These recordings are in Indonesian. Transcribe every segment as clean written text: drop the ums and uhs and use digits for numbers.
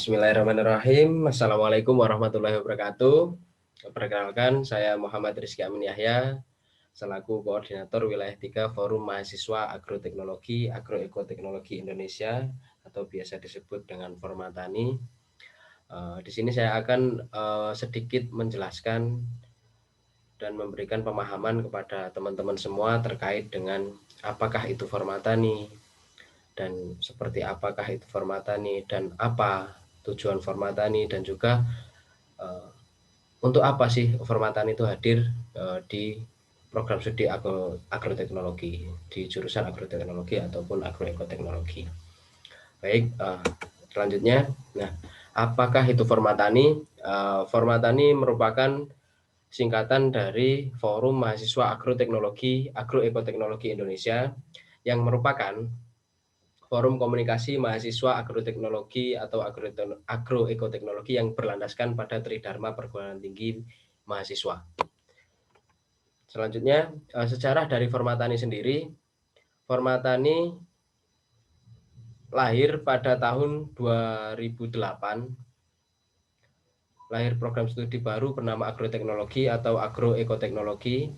Bismillahirrahmanirrahim. Assalamualaikum warahmatullahi wabarakatuh. Perkenalkan, saya Muhammad Rizky Amin Yahya, selaku Koordinator Wilayah 3 Forum Mahasiswa Agroteknologi, Agroekoteknologi Indonesia, atau biasa disebut dengan Formatani. Di sini saya akan sedikit menjelaskan dan memberikan pemahaman kepada teman-teman semua terkait dengan apakah itu Formatani, dan seperti apakah itu Formatani, dan apa tujuan Formatani, dan juga untuk apa sih Formatani itu hadir di program studi agroteknologi di jurusan agroteknologi ataupun agroekoteknologi. Baik, selanjutnya, nah, apakah itu Formatani? Formatani merupakan singkatan dari Forum Mahasiswa Agroteknologi, Agroekoteknologi Indonesia, yang merupakan forum komunikasi mahasiswa agroteknologi atau agroekoteknologi yang berlandaskan pada Tridharma Perguruan Tinggi Mahasiswa. Selanjutnya, sejarah dari Formatani sendiri. Formatani lahir pada tahun 2008. Lahir program studi baru bernama agroteknologi atau agroekoteknologi.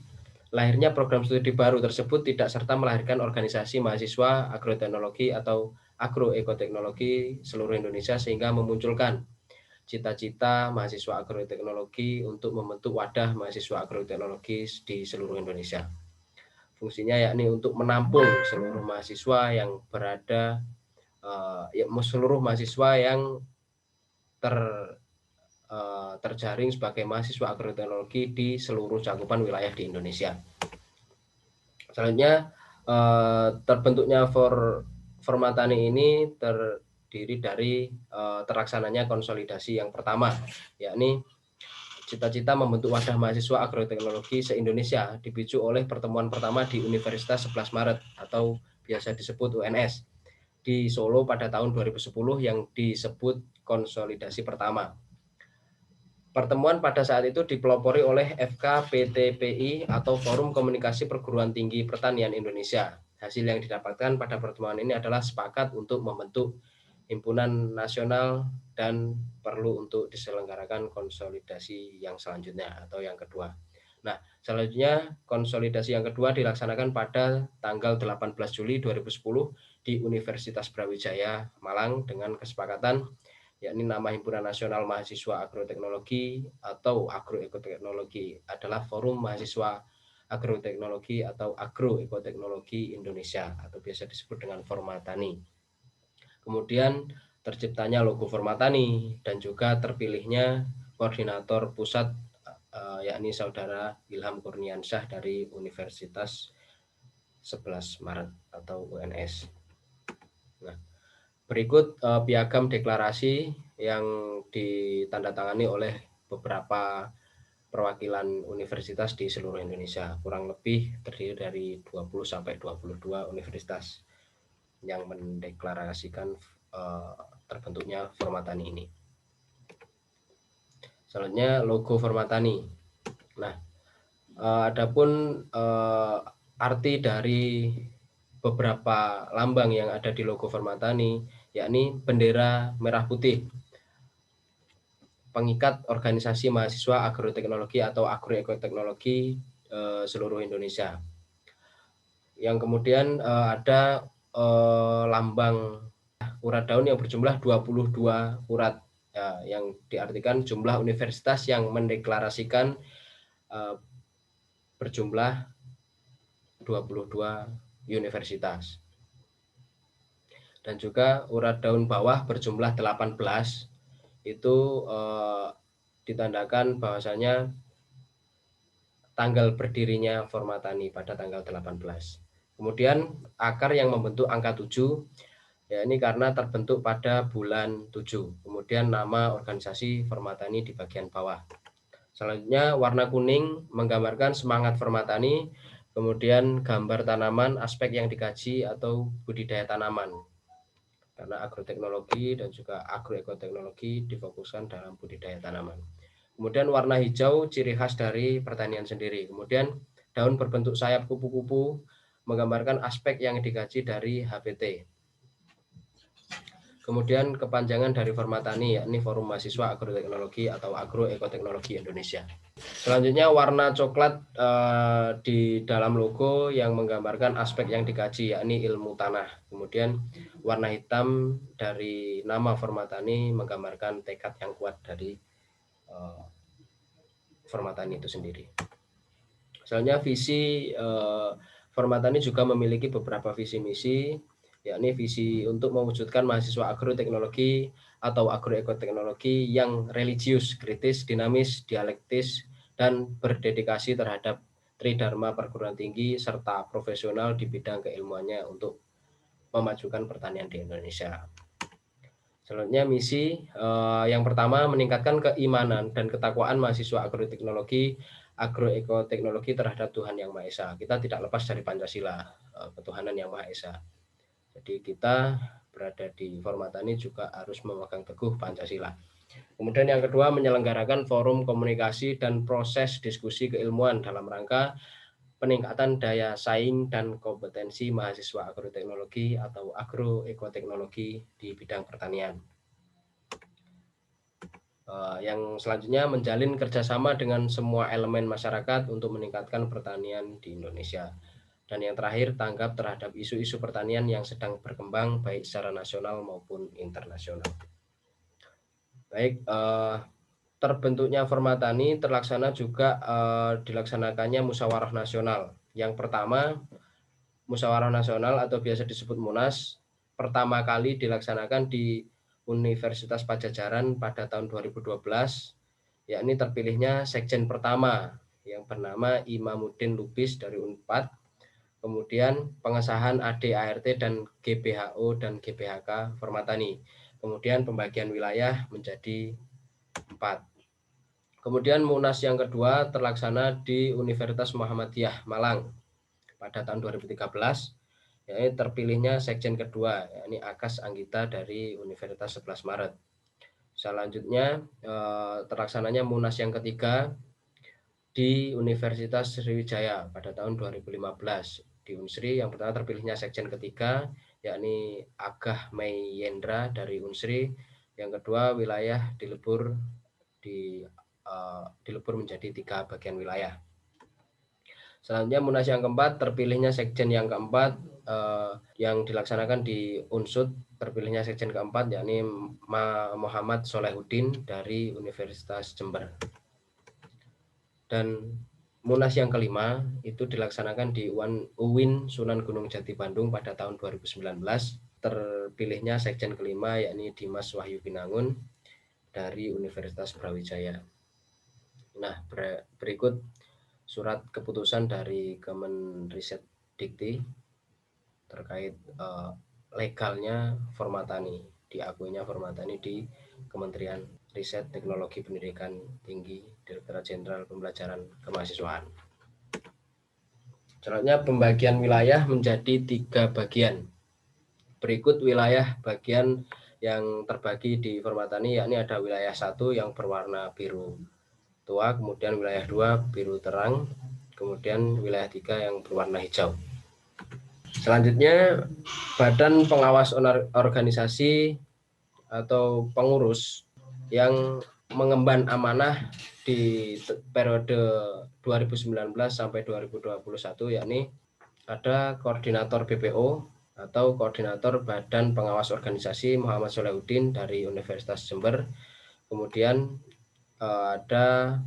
Lahirnya program studi baru tersebut tidak serta melahirkan organisasi mahasiswa agroteknologi atau agroekoteknologi seluruh Indonesia, sehingga memunculkan cita-cita mahasiswa agroteknologi untuk membentuk wadah mahasiswa agroteknologi di seluruh Indonesia. Fungsinya yakni untuk menampung seluruh mahasiswa yang berada, seluruh mahasiswa yang terjaring sebagai mahasiswa agroteknologi di seluruh cakupan wilayah di Indonesia. Selanjutnya, terbentuknya Formatani ini terdiri dari terlaksananya konsolidasi yang pertama, yakni cita-cita membentuk wadah mahasiswa agroteknologi se-Indonesia dipicu oleh pertemuan pertama di Universitas 11 Maret atau biasa disebut UNS di Solo pada tahun 2010 yang disebut konsolidasi pertama. Pertemuan pada saat itu dipelopori oleh FKPTPI atau Forum Komunikasi Perguruan Tinggi Pertanian Indonesia. Hasil yang didapatkan pada pertemuan ini adalah sepakat untuk membentuk himpunan nasional dan perlu untuk diselenggarakan konsolidasi yang selanjutnya atau yang kedua. Nah, selanjutnya konsolidasi yang kedua dilaksanakan pada tanggal 18 Juli 2010 di Universitas Brawijaya, Malang, dengan kesepakatan yakni nama Himpunan Nasional Mahasiswa Agroteknologi atau Agroekoteknologi adalah Forum Mahasiswa Agroteknologi atau Agroekoteknologi Indonesia atau biasa disebut dengan Formatani. Kemudian terciptanya logo Formatani dan juga terpilihnya koordinator pusat yakni Saudara Ilham Kurniansyah dari Universitas 11 Maret atau UNS. Nah, berikut piagam deklarasi yang ditandatangani oleh beberapa perwakilan universitas di seluruh Indonesia. Kurang lebih terdiri dari 20 sampai 22 universitas yang mendeklarasikan terbentuknya Formatani ini. Selanjutnya logo Formatani. Nah, adapun arti dari beberapa lambang yang ada di logo Formatani, yakni bendera merah putih, pengikat organisasi mahasiswa agroteknologi atau agroekoteknologi seluruh Indonesia. Yang kemudian ada lambang urat daun yang berjumlah 22 urat, ya, yang diartikan jumlah universitas yang mendeklarasikan berjumlah 22 universitas. Dan juga urat daun bawah berjumlah 18, itu ditandakan bahwasanya tanggal berdirinya Formatani pada tanggal 18. Kemudian akar yang membentuk angka 7, ya ini karena terbentuk pada bulan 7. Kemudian nama organisasi Formatani di bagian bawah. Selanjutnya warna kuning menggambarkan semangat Formatani, kemudian gambar tanaman, aspek yang dikaji atau budidaya tanaman. Karena agroteknologi dan juga agroekoteknologi difokuskan dalam budidaya tanaman. Kemudian warna hijau ciri khas dari pertanian sendiri. Kemudian daun berbentuk sayap kupu-kupu menggambarkan aspek yang dikaji dari HPT. Kemudian kepanjangan dari Formatani, yakni Forum Mahasiswa Agroteknologi atau Agroekoteknologi Indonesia. Selanjutnya warna coklat di dalam logo yang menggambarkan aspek yang dikaji, yakni ilmu tanah. Kemudian warna hitam dari nama Formatani menggambarkan tekad yang kuat dari Formatani itu sendiri. Selanjutnya visi Formatani juga memiliki beberapa visi misi, yakni visi untuk mewujudkan mahasiswa agroteknologi atau agroekoteknologi yang religius, kritis, dinamis, dialektis, dan berdedikasi terhadap tridharma perguruan tinggi serta profesional di bidang keilmuannya untuk memajukan pertanian di Indonesia. Selanjutnya misi yang pertama meningkatkan keimanan dan ketakwaan mahasiswa agroteknologi, agroekoteknologi terhadap Tuhan Yang Maha Esa. Kita tidak lepas dari Pancasila, ketuhanan Yang Maha Esa. Jadi kita berada di Formatani juga harus memegang teguh Pancasila. Kemudian yang kedua menyelenggarakan forum komunikasi dan proses diskusi keilmuan dalam rangka peningkatan daya saing dan kompetensi mahasiswa agroteknologi atau agroekoteknologi di bidang pertanian. Yang selanjutnya menjalin kerjasama dengan semua elemen masyarakat untuk meningkatkan pertanian di Indonesia. Dan yang terakhir, tanggap terhadap isu-isu pertanian yang sedang berkembang baik secara nasional maupun internasional. Baik, terbentuknya Formatani terlaksana juga dilaksanakannya musyawarah nasional. Yang pertama, musyawarah nasional atau biasa disebut Munas, pertama kali dilaksanakan di Universitas Padjadjaran pada tahun 2012, yakni terpilihnya sekjen pertama yang bernama Imamuddin Lubis dari Unpad. Kemudian pengesahan AD/ART dan GBHO dan GBHK Formatani. Kemudian pembagian wilayah menjadi 4. Kemudian Munas yang kedua terlaksana di Universitas Muhammadiyah Malang pada tahun 2013, yakni terpilihnya sekjen kedua, yakni Akas Anggita dari Universitas 11 Maret. Selanjutnya terlaksananya Munas yang ketiga di Universitas Sriwijaya pada tahun 2015. Di Unsri yang pertama terpilihnya sekjen ketiga, yakni Agah Mei Yendra dari Unsri. Yang kedua wilayah dilebur menjadi 3 bagian wilayah. Selanjutnya Munas yang keempat terpilihnya sekjen yang keempat yang dilaksanakan di Unsud, terpilihnya sekjen keempat yakni Muhammad Solehuddin dari Universitas Jember. Dan Munas yang kelima itu dilaksanakan di UIN Sunan Gunung Jati Bandung pada tahun 2019. Terpilihnya sekjen kelima yakni Dimas Wahyu Pinangun dari Universitas Brawijaya. Nah, berikut surat keputusan dari Kemenristek Dikti terkait legalnya Formatani, diakuinya Formatani di Kementerian Riset Teknologi Pendidikan Tinggi Direktorat Jenderal Pembelajaran Kemahasiswaan. Selanjutnya pembagian wilayah menjadi 3 bagian. Berikut wilayah bagian yang terbagi di Formatani, yakni ada wilayah 1 yang berwarna biru tua, kemudian wilayah 2 biru terang, kemudian wilayah 3 yang berwarna hijau. Selanjutnya Badan Pengawas Organisasi atau pengurus yang mengemban amanah di periode 2019 sampai 2021, yakni ada koordinator BPO atau koordinator Badan Pengawas Organisasi Muhammad Solehuddin dari Universitas Jember. Kemudian ada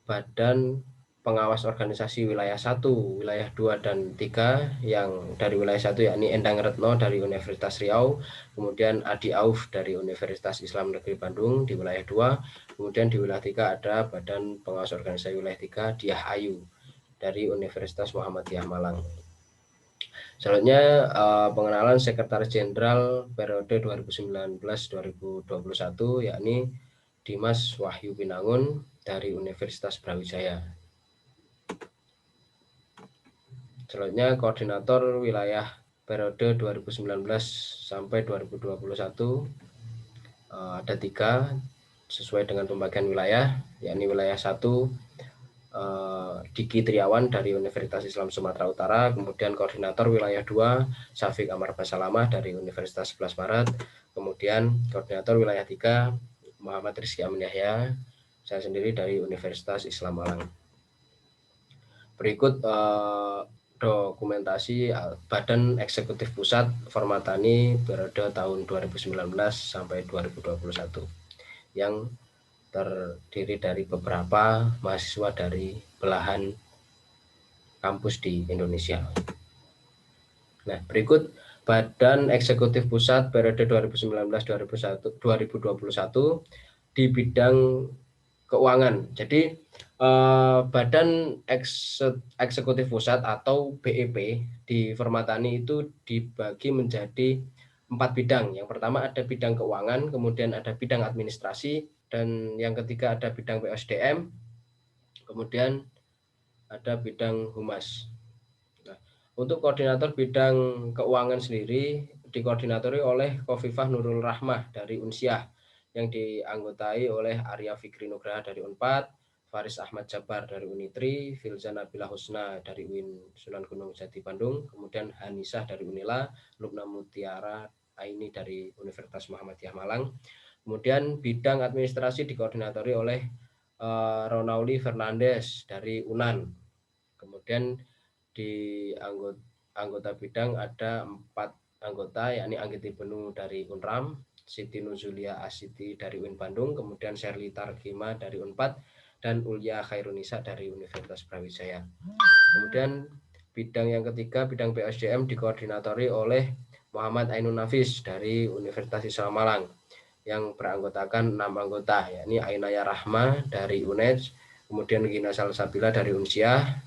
Badan Pengawas Organisasi Wilayah 1, Wilayah 2 dan 3 yang dari wilayah 1 yakni Endang Retno dari Universitas Riau, kemudian Adi Auf dari Universitas Islam Negeri Bandung di wilayah 2, kemudian di wilayah 3 ada Badan Pengawas Organisasi Wilayah 3 Diah Ayu dari Universitas Muhammadiyah Malang. Selanjutnya pengenalan Sekretaris Jenderal periode 2019-2021 yakni Dimas Wahyu Pinangun dari Universitas Brawijaya. Selanjutnya koordinator wilayah periode 2019 sampai 2021 ada 3 sesuai dengan pembagian wilayah, yakni wilayah 1 Diki Triawan dari Universitas Islam Sumatera Utara, kemudian koordinator wilayah 2 Syafiq Amar Basalamah dari Universitas 11 Maret, kemudian koordinator wilayah 3 Muhammad Rizky Amin Yahya, saya sendiri dari Universitas Islam Malang. Berikut dokumentasi Badan Eksekutif Pusat Formatani periode tahun 2019 sampai 2021 yang terdiri dari beberapa mahasiswa dari belahan kampus di Indonesia. Nah, berikut Badan Eksekutif Pusat periode 2019-2021 di bidang keuangan. Jadi Badan Eksekutif Pusat atau BEP di Formatani itu dibagi menjadi 4 bidang. Yang pertama ada bidang keuangan, kemudian ada bidang administrasi, dan yang ketiga ada bidang PSDM, kemudian ada bidang humas. Nah, untuk koordinator bidang keuangan sendiri dikoordinatori oleh Khofifah Nurul Rahmah dari Unsiah yang dianggotai oleh Arya Fikri Nugraha dari Unpad, Faris Ahmad Jabar dari Unitri, Filzan Nabila Husna dari UIN Sunan Gunung Jati Bandung, kemudian Hanisah dari Unila, Lubna Mutiara Aini dari Universitas Muhammadiyah Malang. Kemudian bidang administrasi dikoordinatori oleh Ronauli Fernandes dari UNAN. Kemudian di anggota bidang ada 4 anggota, yakni Anggiti Benu dari Unram, Siti Nuzulia Asiti dari UIN Bandung, kemudian Sherly Targima dari Unpad, dan Ulya Khairunisa dari Universitas Brawijaya. Kemudian bidang yang ketiga, bidang PSDM dikoordinatori oleh Muhammad Ainun Nafis dari Universitas Islam Malang yang beranggotakan 6 anggota, yakni Ainaya Rahma dari UNED, kemudian Gina Salsabila dari Unsiah,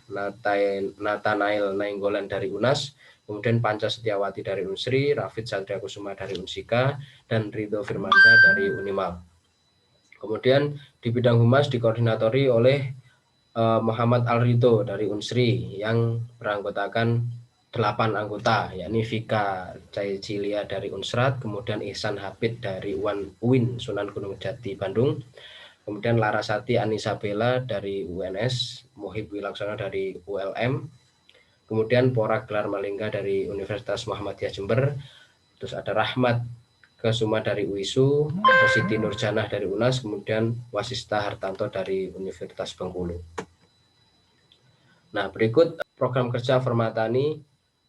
Nathanael Nainggolan dari UNAS, kemudian Panca Setiawati dari Unsri, Rafid Satria Kusuma dari Unsika, dan Ridho Firmansyah dari Unimal. Kemudian di bidang humas dikoordinatori oleh Muhammad Al-Ridho dari Unsri yang beranggotakan 8 anggota, yakni Vika Caicilia dari Unsrat, kemudian Ihsan Habib dari UIN Sunan Gunung Jati Bandung, kemudian Larasati Anisabella dari UNS, Muhib Wilaksana dari ULM, kemudian Pora Gelar Malingga dari Universitas Muhammadiyah Jember, terus ada Rahmat Kesuma dari UISU, Siti Nurjanah dari UNAS, kemudian Wasista Hartanto dari Universitas Bengkulu. Nah, berikut program kerja Formatani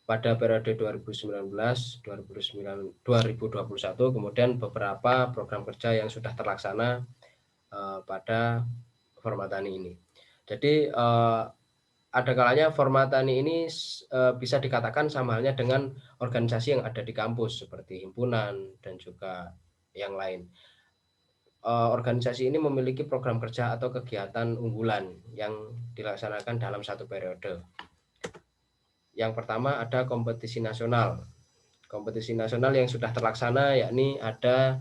pada periode 2019-2021, kemudian beberapa program kerja yang sudah terlaksana pada Formatani ini. Jadi ada kalanya Formatani ini bisa dikatakan sama halnya dengan organisasi yang ada di kampus seperti himpunan dan juga yang lain. Organisasi ini memiliki program kerja atau kegiatan unggulan yang dilaksanakan dalam satu periode. Yang pertama ada kompetisi nasional. Kompetisi nasional yang sudah terlaksana yakni ada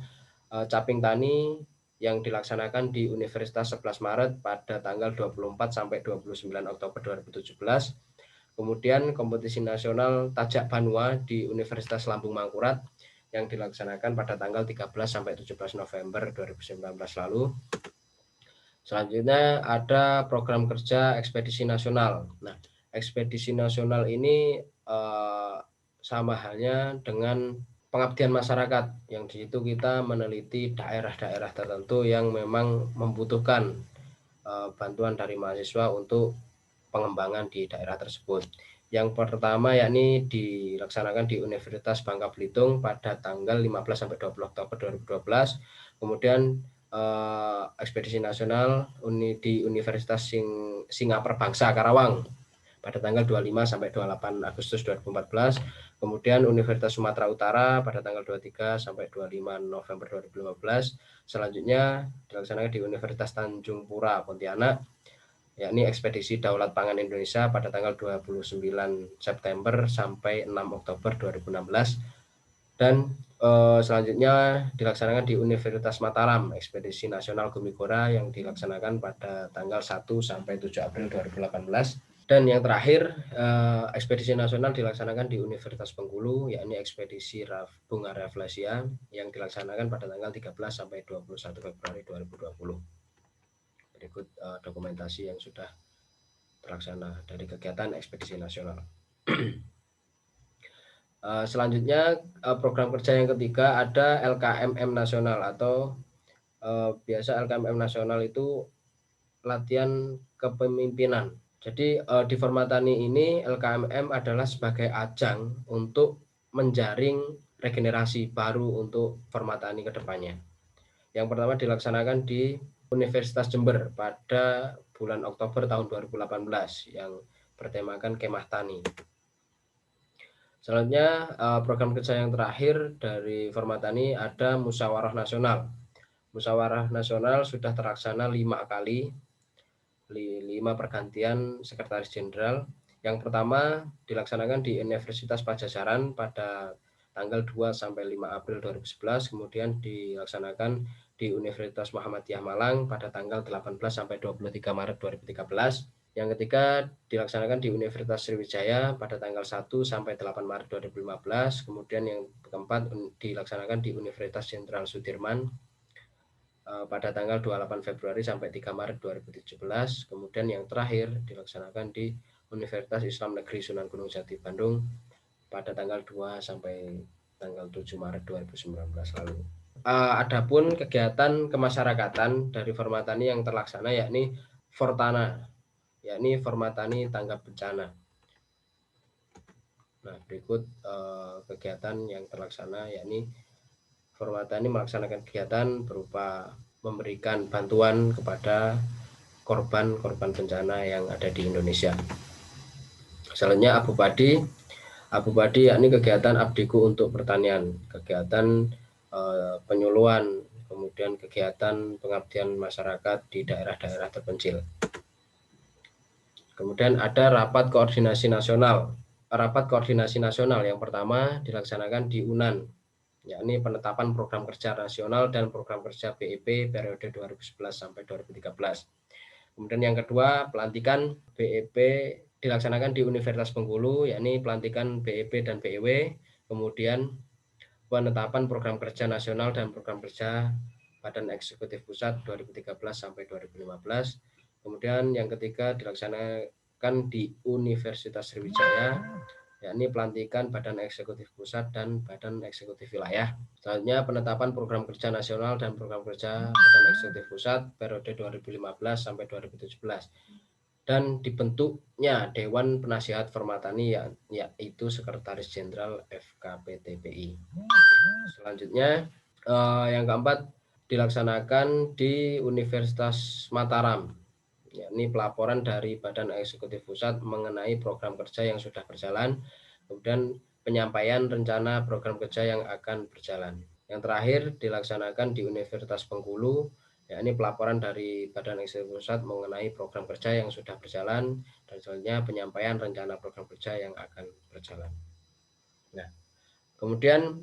Caping Tani yang dilaksanakan di Universitas 11 Maret pada tanggal 24 sampai 29 Oktober 2017. Kemudian kompetisi nasional Tajak Banua di Universitas Lambung Mangkurat yang dilaksanakan pada tanggal 13 sampai 17 November 2019 lalu. Selanjutnya ada program kerja ekspedisi nasional. Nah, ekspedisi nasional ini sama halnya dengan pengabdian masyarakat, yang di situ kita meneliti daerah-daerah tertentu yang memang membutuhkan bantuan dari mahasiswa untuk pengembangan di daerah tersebut. Yang pertama yakni dilaksanakan di Universitas Bangka Belitung pada tanggal 15 sampai 20 Oktober 2012. Kemudian ekspedisi nasional di Universitas Singapura Bangsa Karawang pada tanggal 25 sampai 28 Agustus 2014. Kemudian Universitas Sumatera Utara pada tanggal 23 sampai 25 November 2015. Selanjutnya dilaksanakan di Universitas Tanjung Pura Pontianak, yakni ekspedisi Daulat Pangan Indonesia pada tanggal 29 September sampai 6 Oktober 2016. Dan selanjutnya dilaksanakan di Universitas Mataram, ekspedisi nasional Gumigora yang dilaksanakan pada tanggal 1 sampai 7 April 2018. Dan yang terakhir, ekspedisi nasional dilaksanakan di Universitas Bengkulu, yakni ekspedisi Bunga Rafflesia yang dilaksanakan pada tanggal 13 sampai 21 Februari 2020. Berikut dokumentasi yang sudah terlaksana dari kegiatan ekspedisi nasional. Selanjutnya program kerja yang ketiga ada LKMM nasional atau biasa LKMM nasional itu latihan kepemimpinan. Jadi di Formatani ini LKMM adalah sebagai ajang untuk menjaring regenerasi baru untuk Formatani ke depannya. Yang pertama dilaksanakan di Universitas Jember pada bulan Oktober tahun 2018 yang bertemakan Kemah Tani. Selanjutnya program kerja yang terakhir dari Formatani ada Musyawarah Nasional. Musyawarah Nasional sudah terlaksana 5 kali, 5 pergantian Sekretaris Jenderal. Yang pertama dilaksanakan di Universitas Padjadjaran pada tanggal 2 sampai 5 April 2011, kemudian dilaksanakan di Universitas Muhammadiyah Malang pada tanggal 18 sampai 23 Maret 2013. Yang ketiga dilaksanakan di Universitas Sriwijaya pada tanggal 1 sampai 8 Maret 2015. Kemudian yang keempat dilaksanakan di Universitas Jenderal Sudirman pada tanggal 28 Februari sampai 3 Maret 2017. Kemudian yang terakhir dilaksanakan di Universitas Islam Negeri Sunan Gunung Jati Bandung pada tanggal 2 sampai tanggal 7 Maret 2019 lalu. Adapun kegiatan kemasyarakatan dari Formatani yang terlaksana yakni Fortana, yakni Formatani Tanggap Bencana. Nah, berikut kegiatan yang terlaksana yakni Formatani melaksanakan kegiatan berupa memberikan bantuan kepada korban-korban bencana yang ada di Indonesia. Selanjutnya Abu Padi yakni kegiatan Abdiku untuk pertanian, kegiatan penyuluhan, kemudian kegiatan pengabdian masyarakat di daerah-daerah terpencil. Kemudian ada rapat koordinasi nasional. Rapat koordinasi nasional yang pertama dilaksanakan di UNAN, yakni penetapan program kerja nasional dan program kerja BEP periode 2011 sampai 2013. Kemudian yang kedua, pelantikan BEP dilaksanakan di Universitas Bengkulu, yakni pelantikan BEP dan BEW. Kemudian penetapan program kerja nasional dan program kerja Badan Eksekutif Pusat 2013 sampai 2015. Kemudian yang ketiga dilaksanakan di Universitas Sriwijaya, yakni pelantikan Badan Eksekutif Pusat dan Badan Eksekutif Wilayah. Selanjutnya penetapan program kerja nasional dan program kerja Badan Eksekutif Pusat periode 2015 sampai 2017. Dan dibentuknya Dewan Penasihat Formatani yaitu Sekretaris Jenderal FKPTPI. Selanjutnya yang keempat dilaksanakan di Universitas Mataram, yakni pelaporan dari Badan Eksekutif Pusat mengenai program kerja yang sudah berjalan, kemudian penyampaian rencana program kerja yang akan berjalan. Yang terakhir dilaksanakan di Universitas Bengkulu, yakni pelaporan dari Badan Eksekutif Pusat mengenai program kerja yang sudah berjalan dan selanjutnya penyampaian rencana program kerja yang akan berjalan. Nah, kemudian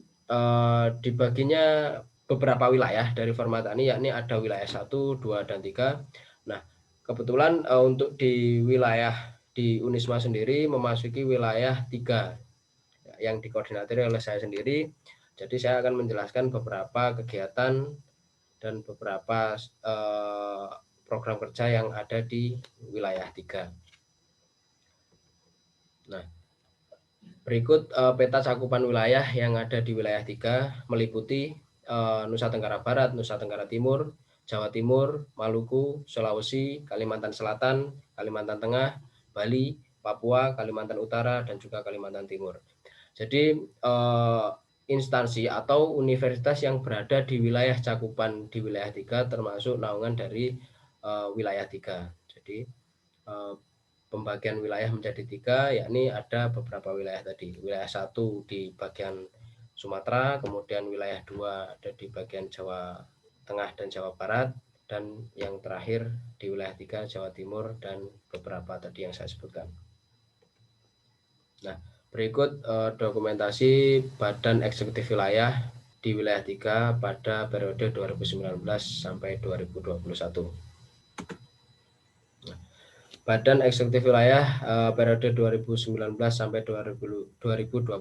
dibaginya beberapa wilayah dari Formatani, yakni ada wilayah 1, 2, dan 3. Nah, kebetulan untuk di wilayah di Unisma sendiri memasuki wilayah 3 yang dikoordinatiri oleh saya sendiri. Jadi saya akan menjelaskan beberapa kegiatan dan beberapa program kerja yang ada di wilayah 3. Nah, berikut peta cakupan wilayah yang ada di wilayah 3 meliputi Nusa Tenggara Barat, Nusa Tenggara Timur, Jawa Timur, Maluku, Sulawesi, Kalimantan Selatan, Kalimantan Tengah, Bali, Papua, Kalimantan Utara, dan juga Kalimantan Timur. Jadi instansi atau universitas yang berada di wilayah cakupan di wilayah 3 termasuk naungan dari wilayah 3. Jadi pembagian wilayah menjadi 3, yakni ada beberapa wilayah tadi. Wilayah 1 di bagian Sumatera, kemudian wilayah 2 ada di bagian Jawa Tengah dan Jawa Barat, dan yang terakhir di wilayah 3 Jawa Timur dan beberapa tadi yang saya sebutkan. Nah, berikut dokumentasi Badan Eksekutif Wilayah di wilayah 3 pada periode 2019 sampai 2021. Badan Eksekutif Wilayah periode 2019 sampai 2021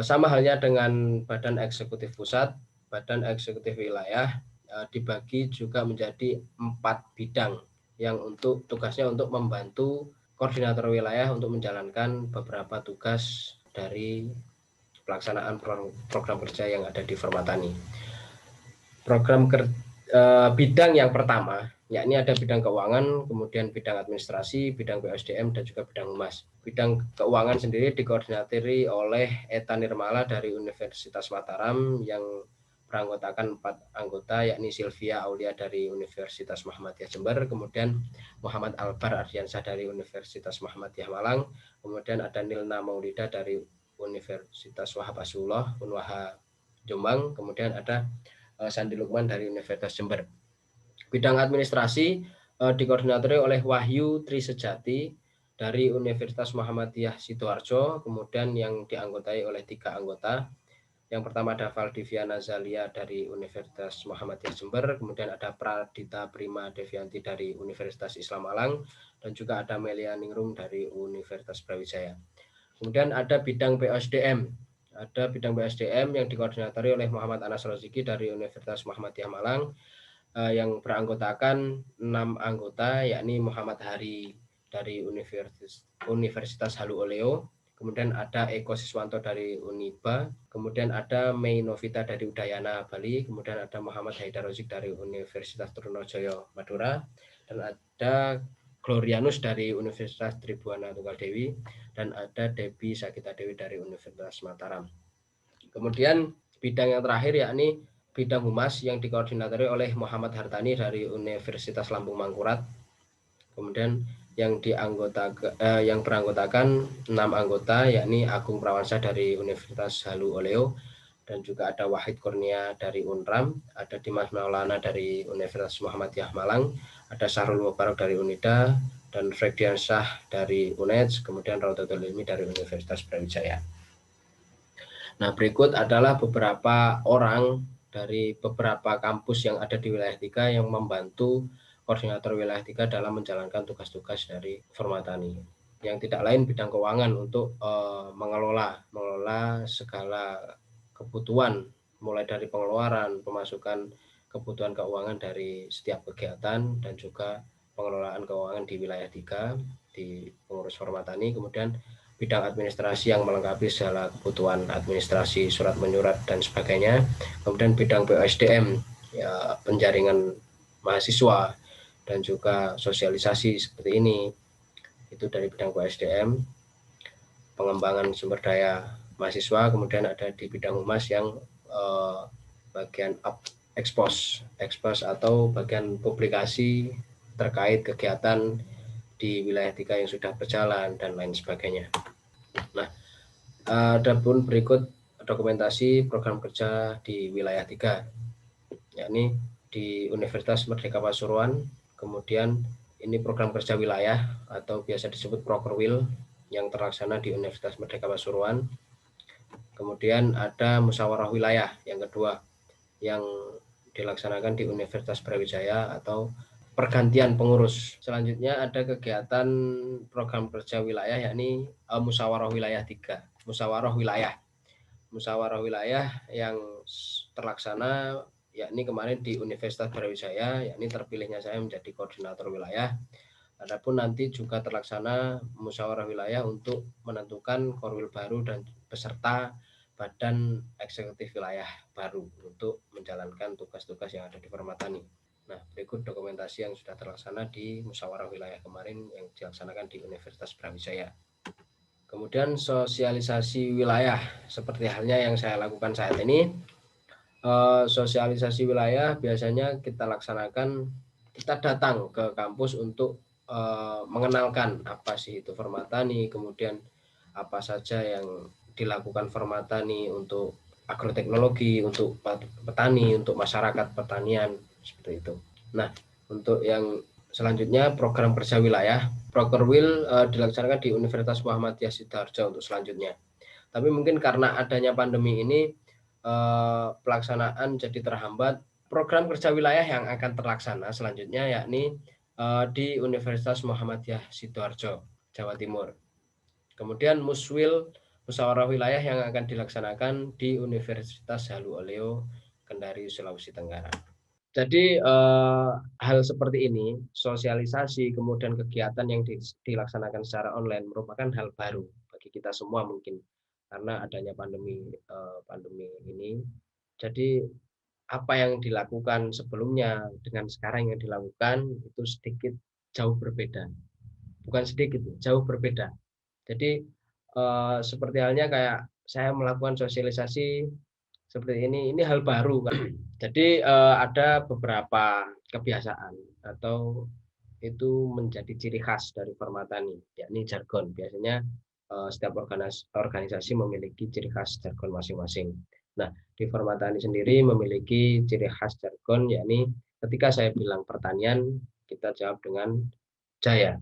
sama halnya dengan Badan Eksekutif Pusat, Badan Eksekutif Wilayah dibagi juga menjadi 4 bidang yang tugasnya untuk membantu koordinator wilayah untuk menjalankan beberapa tugas dari pelaksanaan program kerja yang ada di Formatani. Bidang yang pertama, yakni ada bidang keuangan, kemudian bidang administrasi, bidang BSDM, dan juga bidang humas. Bidang keuangan sendiri dikoordinatiri oleh Eta Nirmala dari Universitas Mataram yang beranggotakan 4 anggota, yakni Sylvia Aulia dari Universitas Muhammadiyah Jember, kemudian Muhammad Albar Ardiansyah dari Universitas Muhammadiyah Malang, kemudian ada Nilna Maulida dari Universitas Wahab Asulullah Unwaha Jombang, kemudian ada Sandi Lukman dari Universitas Jember. Bidang administrasi dikoordinatori oleh Wahyu Trisejati dari Universitas Muhammadiyah Sidoarjo, kemudian yang dianggotai oleh 3 anggota. Yang pertama ada Valdiviana Zalia dari Universitas Muhammadiyah Jember, kemudian ada Pradita Prima Devianti dari Universitas Islam Malang, dan juga ada Melia Ningrum dari Universitas Brawijaya. Kemudian ada bidang BSDM. Ada bidang BSDM yang dikoordinatori oleh Muhammad Anas Roziki dari Universitas Muhammadiyah Malang, yang beranggotakan 6 anggota, yakni Muhammad Hari dari Universitas Halu Oleo, kemudian ada Eko Siswanto dari Uniba, kemudian ada Mei Novita dari Udayana Bali, kemudian ada Muhammad Haidar Rozik dari Universitas Trunojoyo Madura, dan ada Glorianus dari Universitas Tribuana Tunggal Dewi, dan ada Debbie Sakita Dewi dari Universitas Mataram. Kemudian bidang yang terakhir yakni bidang humas yang dikoordinatori oleh Muhammad Hartani dari Universitas Lampung Mangkurat. Kemudian yang beranggotakan 6 anggota, yakni Agung Prawansyah dari Universitas Halu Oleo, dan juga ada Wahid Kurnia dari Unram, ada Dimas Maulana dari Universitas Muhammadiyah Malang, ada Syahrul Mubarak dari Unida, dan Fredian Syah dari UNED, kemudian Raudatul Ilmi dari Universitas Brawijaya. Nah, berikut adalah beberapa orang dari beberapa kampus yang ada di wilayah 3 yang membantu koordinator wilayah 3 dalam menjalankan tugas-tugas dari Formatani. Yang tidak lain bidang keuangan untuk mengelola segala kebutuhan, mulai dari pengeluaran, pemasukan, kebutuhan keuangan dari setiap kegiatan, dan juga pengelolaan keuangan di wilayah 3 di pengurus Formatani. Kemudian bidang administrasi yang melengkapi segala kebutuhan administrasi, surat menyurat, dan sebagainya. Kemudian bidang BSDM, ya, penjaringan mahasiswa, dan juga sosialisasi seperti ini, itu dari bidang BSDM. Pengembangan sumber daya mahasiswa, kemudian ada di bidang humas yang bagian expose atau bagian publikasi terkait kegiatan di wilayah 3 yang sudah berjalan, dan lain sebagainya. Nah, adapun berikut dokumentasi program kerja di wilayah 3, yakni di Universitas Merdeka Pasuruan. Kemudian ini program kerja wilayah atau biasa disebut Prokerwil yang terlaksana di Universitas Merdeka Pasuruan. Kemudian ada musyawarah wilayah yang kedua yang dilaksanakan di Universitas Brawijaya atau pergantian pengurus. Selanjutnya ada kegiatan program kerja wilayah, yakni musyawarah wilayah 3. Musyawarah wilayah yang terlaksana yakni kemarin di Universitas Brawijaya, yakni terpilihnya saya menjadi koordinator wilayah. Adapun nanti juga terlaksana musyawarah wilayah untuk menentukan korwil baru dan peserta badan eksekutif wilayah baru untuk menjalankan tugas-tugas yang ada di Formatani. Nah, berikut dokumentasi yang sudah terlaksana di musyawarah wilayah kemarin yang dilaksanakan di Universitas Brawijaya. Kemudian sosialisasi wilayah, seperti halnya yang saya lakukan saat ini. Sosialisasi wilayah biasanya kita laksanakan, kita datang ke kampus untuk mengenalkan apa sih itu Formatani, kemudian apa saja yang dilakukan Formatani untuk agroteknologi, untuk petani, untuk masyarakat pertanian, seperti itu. Nah, untuk yang selanjutnya program kerja wilayah, Prokerwil dilaksanakan di Universitas Muhammadiyah Sidoarjo untuk selanjutnya. Tapi mungkin karena adanya pandemi ini pelaksanaan jadi terhambat. Program kerja wilayah yang akan terlaksana selanjutnya yakni di Universitas Muhammadiyah Sidoarjo, Jawa Timur. Kemudian musyawarah wilayah yang akan dilaksanakan di Universitas Halu Oleo, Kendari, Sulawesi Tenggara. Jadi hal seperti ini, sosialisasi kemudian kegiatan yang dilaksanakan secara online merupakan hal baru bagi kita semua mungkin. karena adanya pandemi ini. Jadi apa yang dilakukan sebelumnya dengan sekarang yang dilakukan itu sedikit jauh berbeda. Bukan sedikit, jauh berbeda. Jadi seperti halnya kayak saya melakukan sosialisasi seperti ini hal baru kan. Jadi ada beberapa kebiasaan atau itu menjadi ciri khas dari Permatani, yakni jargon. Biasanya setiap organisasi memiliki ciri khas jargon masing-masing. Nah, di Permatani sendiri memiliki ciri khas jargon, yakni ketika saya bilang pertanian, kita jawab dengan jaya.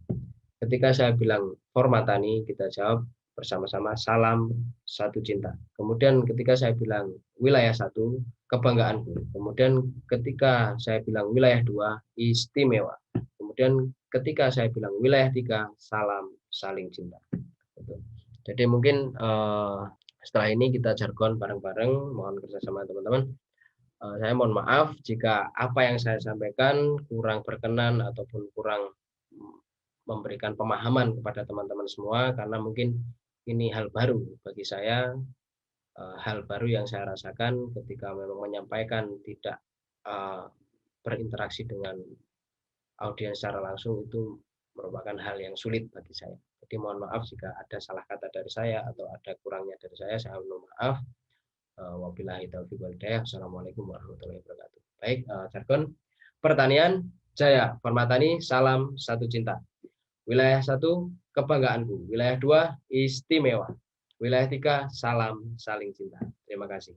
Ketika saya bilang Permatani, kita jawab bersama-sama salam satu cinta. Kemudian ketika saya bilang wilayah satu, kebanggaanku. Kemudian ketika saya bilang wilayah dua, istimewa. Kemudian ketika saya bilang wilayah tiga, salam saling cinta. Jadi mungkin setelah ini kita jargon bareng-bareng, mohon kerjasama teman-teman. Saya mohon maaf jika apa yang saya sampaikan kurang berkenan ataupun kurang memberikan pemahaman kepada teman-teman semua, karena mungkin ini hal baru bagi saya, hal baru yang saya rasakan ketika memang menyampaikan tidak berinteraksi dengan audiens secara langsung, itu merupakan hal yang sulit bagi saya. Jadi mohon maaf jika ada salah kata dari saya atau ada kurangnya dari saya mohon maaf. Wabillahi taufiq wal hidayah. Assalamualaikum warahmatullahi wabarakatuh. Baik, jargon pertanian jaya, Permatani salam satu cinta. Wilayah satu, kebanggaanku. Wilayah dua, istimewa. Wilayah tiga, salam saling cinta. Terima kasih.